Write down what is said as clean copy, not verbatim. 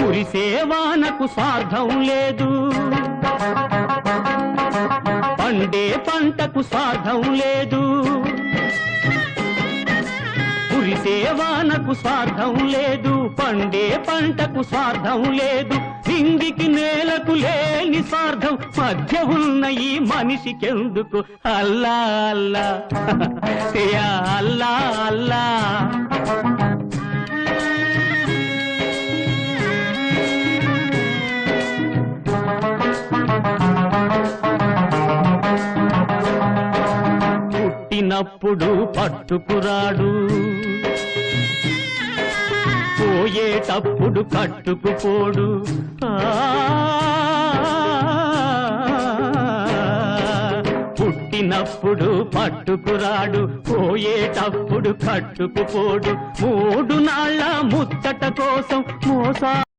కురిసేవానకు స్వార్థం లేదు, పండే పంటకు స్వార్థం లేదు. కురిసేవానకు స్వార్థం లేదు, పండే పంటకు స్వార్థం లేదు. సింగికి నేలకు లేని స్వార్థం మధ్య ఉన్న ఈ మనిషికెందుకు? అల్లా అల్లా యా అల్లా అల్లా. పుట్టినప్పుడు పట్టుకురాడు, పోయేటప్పుడు కట్టుకుపోడు. పుట్టినప్పుడు పట్టుకురాడు, పోయేటప్పుడు కట్టుకుపోడు. 3 నాళ్ళ ముచ్చట కోసం మోసా